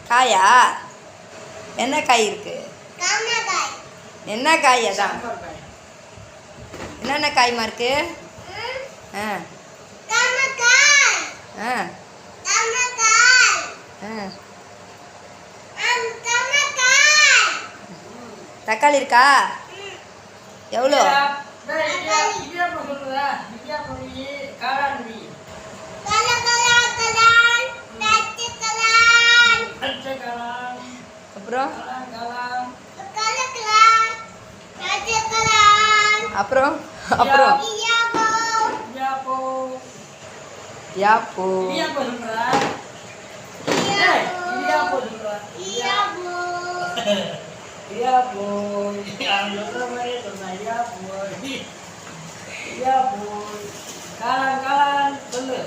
காயா? என்ன காய் இருக்கு? என்ன காய் அதான்? என்னென்ன காய்மா இருக்கு? ஆ ஆ ஆ தக்காளி இருக்கா? எவ்வளோ? அப்புறம் அப்புறம் அப்புறம் யாப்போ காளான் காளான் சொல்லு.